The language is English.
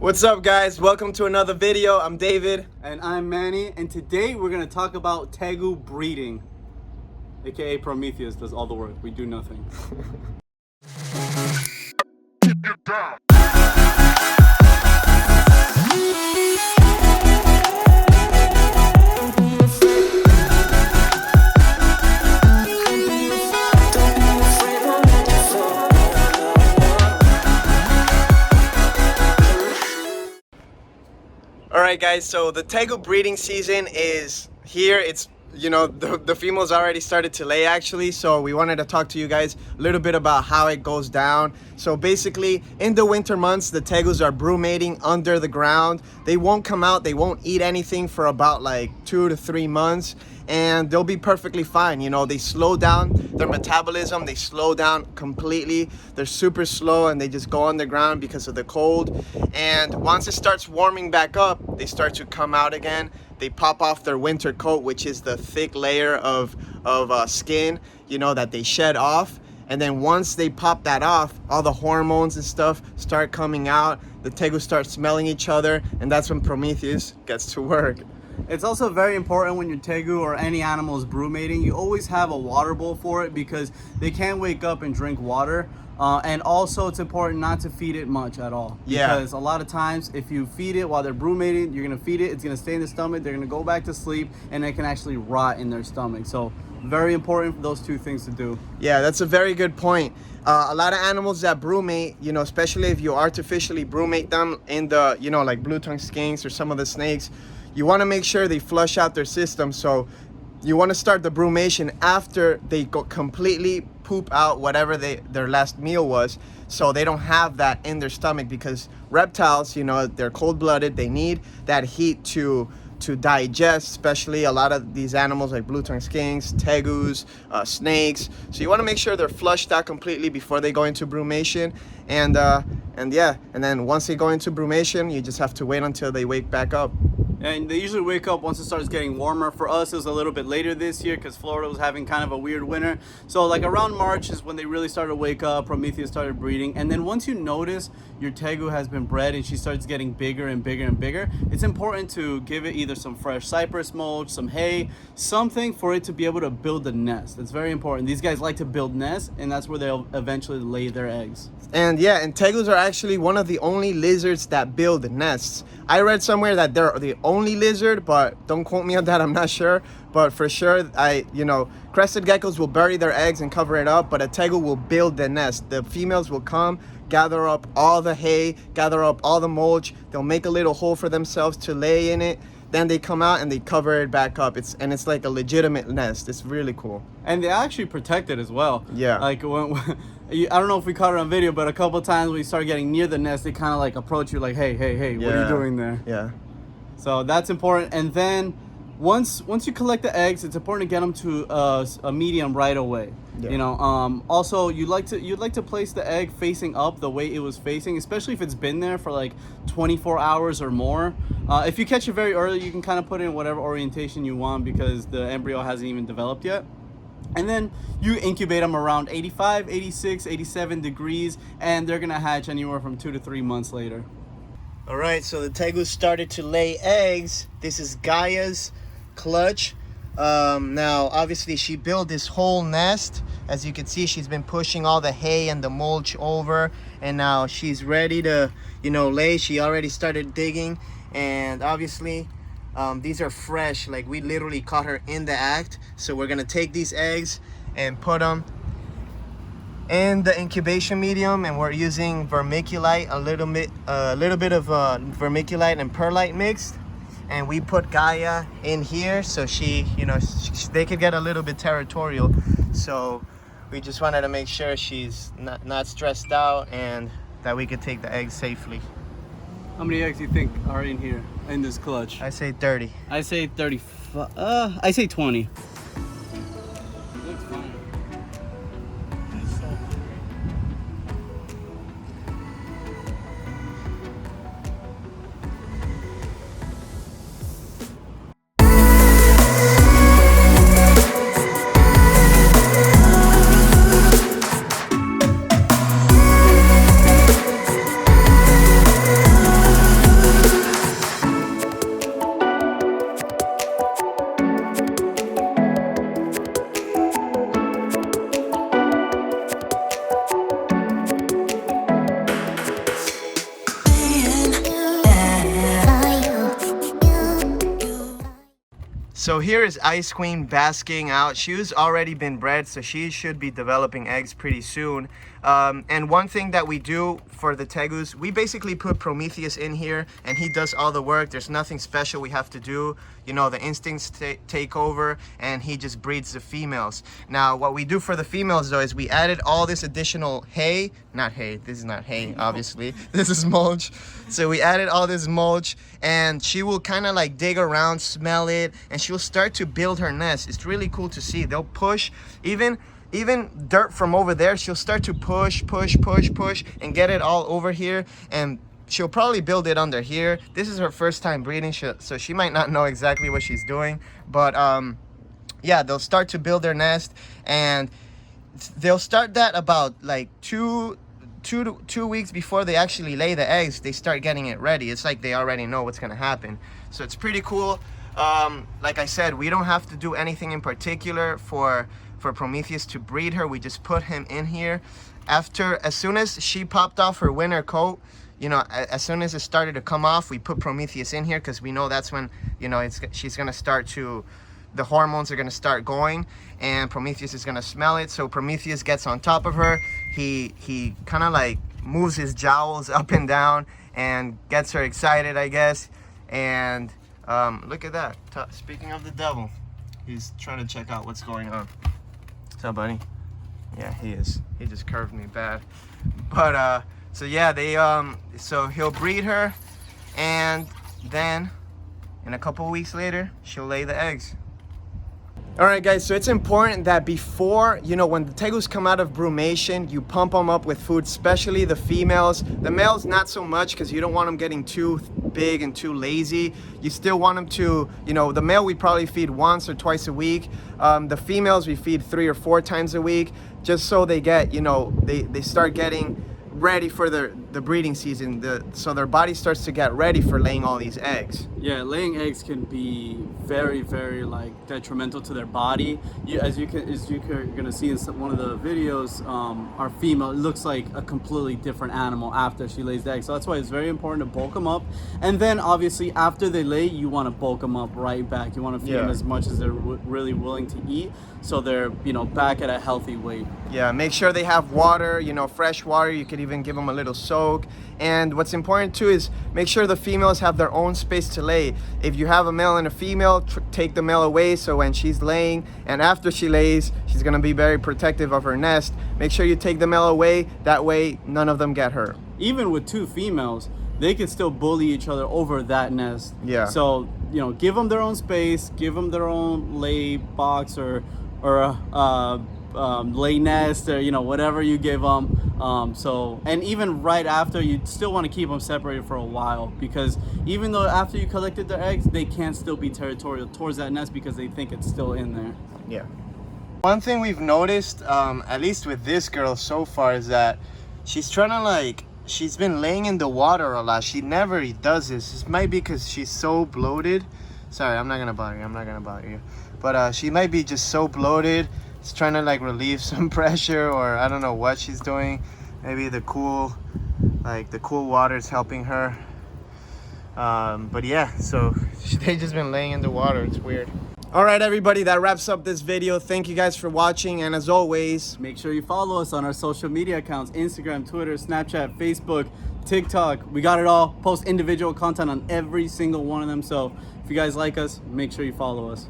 What's up, guys? Welcome to another video. I'm David. And I'm Manny, and today we're going to talk about Tegu breeding, aka Prometheus does all the work. We do nothing. Alright guys, so the Tegu breeding season is here. It's, the females already started to lay actually, so we wanted to talk to you guys a little bit about how it goes down. So basically, in the winter months, the Tegus are brumating under the ground. They won't come out, they won't eat anything for about like 2 to 3 months, and they'll be perfectly fine. They slow down their metabolism, they slow down completely. They're super slow and they just go underground because of the cold. And once it starts warming back up, they start to come out again. They pop off their winter coat, which is the thick layer of skin, that they shed off. And then once they pop that off, all the hormones and stuff start coming out. The Tegus start smelling each other, and that's when Prometheus gets to work. It's also very important when your Tegu or any animal is brumating, you always have a water bowl for it because they can't wake up and drink water. And also it's important not to feed it much at all. Yeah. Because a lot of times if you feed it while they're brumating, you're going to feed it, it's going to stay in the stomach, they're going to go back to sleep, and it can actually rot in their stomach. So very important for those two things to do. Yeah, that's a very good point. A lot of animals that brumate, especially if you artificially brumate them in the, like blue-tongued skinks or some of the snakes, you want to make sure they flush out their system. So you want to start the brumation after they go completely poop out whatever their last meal was, so they don't have that in their stomach, because reptiles, they're cold-blooded. They need that heat to digest, especially a lot of these animals like blue-tongued skinks, tegus, snakes. So you want to make sure they're flushed out completely before they go into brumation. And then once they go into brumation, you just have to wait until they wake back up. And they usually wake up once it starts getting warmer. For us, it was a little bit later this year because Florida was having kind of a weird winter. So like around March is when they really started to wake up. Prometheus started breeding. And then once you notice your Tegu has been bred and she starts getting bigger and bigger and bigger, it's important to give it either some fresh cypress mulch, some hay, something for it to be able to build a nest. It's very important. These guys like to build nests, and that's where they'll eventually lay their eggs. And Tegus are actually one of the only lizards that build nests. I read somewhere that they're the only lizard, but don't quote me on that, I'm not sure. But for sure, crested geckos will bury their eggs and cover it up, but a Tegu will build the nest. The females will come, gather up all the hay, gather up all the mulch. They'll make a little hole for themselves to lay in it. Then they come out and they cover it back up. It's like a legitimate nest. It's really cool. And they actually protect it as well. Yeah. Like when I don't know if we caught it on video, but a couple of times when we started getting near the nest, they kind of like approach you like, hey, what are you doing there? Yeah. So that's important. And then once you collect the eggs, it's important to get them to a medium right away. Yeah. Also you'd like to place the egg facing up the way it was facing, especially if it's been there for like 24 hours or more. If you catch it very early, you can kind of put it in whatever orientation you want because the embryo hasn't even developed yet. And then you incubate them around 85, 86, 87 degrees, and they're gonna hatch anywhere from 2 to 3 months later. All right, so the Tegus started to lay eggs. This is Gaia's clutch. Now, obviously, she built this whole nest. As you can see, she's been pushing all the hay and the mulch over, and now she's ready to, lay. She already started digging, and obviously, these are fresh. Like, we literally caught her in the act. So we're gonna take these eggs and put them in the incubation medium, and we're using vermiculite, a little bit of vermiculite and perlite mixed. And we put Gaia in here so they could get a little bit territorial. So we just wanted to make sure she's not stressed out and that we could take the eggs safely. How many eggs do you think are in here in this clutch? I say 30. I say 35. I say 20. Looks fine. So here is Ice Queen basking out. She's already been bred, so she should be developing eggs pretty soon. And one thing that we do for the Tegus, we basically put Prometheus in here and he does all the work. There's nothing special we have to do. You know, the instincts take over and he just breeds the females. Now, what we do for the females though is we added all this additional hay. Not hay, this is not hay, obviously. This is mulch. So we added all this mulch and she will kind of like dig around, smell it, and she'll start to build her nest. It's really cool to see. They'll push, even dirt from over there, she'll start to push and get it all over here, and she'll probably build it under here. This is her first time breeding, so she might not know exactly what she's doing, but yeah, they'll start to build their nest, and they'll start that about like two weeks before they actually lay the eggs. They start getting it ready. It's like they already know what's gonna happen, so it's pretty cool. Like I said, we don't have to do anything in particular for Prometheus to breed her. We just put him in here. As soon as she popped off her winter coat, you know, as soon as it started to come off, we put Prometheus in here because we know that's when, you know, she's gonna start to, the hormones are gonna start going and Prometheus is gonna smell it. So Prometheus gets on top of her. He kind of like moves his jowls up and down and gets her excited, I guess. And look at that. Speaking of the devil, he's trying to check out what's going on. What's up, buddy? Yeah, he is. He just curved me bad. But so yeah, so he'll breed her, and then in a couple weeks later, she'll lay the eggs. All right, guys, so it's important that before, you know, when the Tegus come out of brumation, you pump them up with food, especially the females. The males, not so much, because you don't want them getting too big and too lazy. You still want them to, you know, the male we probably feed once or twice a week. The females we feed 3 or 4 times a week, just so they get, you know, they start getting ready for the breeding season, so their body starts to get ready for laying all these eggs. Yeah, laying eggs can be very, very like detrimental to their body. As you're gonna see in one of the videos, our female, it looks like a completely different animal after she lays the eggs. So that's why it's very important to bulk them up. And then obviously after they lay, you want to bulk them up right back. You want to feed them as much as they're really willing to eat, so they're, you know, back at a healthy weight. Yeah, make sure they have water, you know, fresh water. You could even give them a little soak. And what's important too is make sure the females have their own space to lay. If you have a male and a female, take the male away, so when she's laying and after she lays, she's gonna be very protective of her nest. Make sure you take the male away, that way none of them get hurt. Even with 2 females, they can still bully each other over that nest. Yeah. So, you know, give them their own space, give them their own lay box or lay nest, or, you know, whatever you give them. And even right after, you still want to keep them separated for a while, because even though after you collected their eggs, they can still be territorial towards that nest because they think it's still in there. Yeah. One thing we've noticed, at least with this girl so far, is that she's trying to like, she's been laying in the water a lot. She never does this. This might be because she's so bloated. Sorry, I'm not gonna bother you. But she might be just so bloated. She's trying to like relieve some pressure, or I don't know what she's doing. Maybe the cool water is helping her. But yeah, so they've just been laying in the water. It's weird. All right, everybody, that wraps up this video. Thank you guys for watching, and as always, make sure you follow us on our social media accounts: Instagram, Twitter, Snapchat, Facebook, TikTok. We got it all. Post individual content on every single one of them. So if you guys like us, make sure you follow us.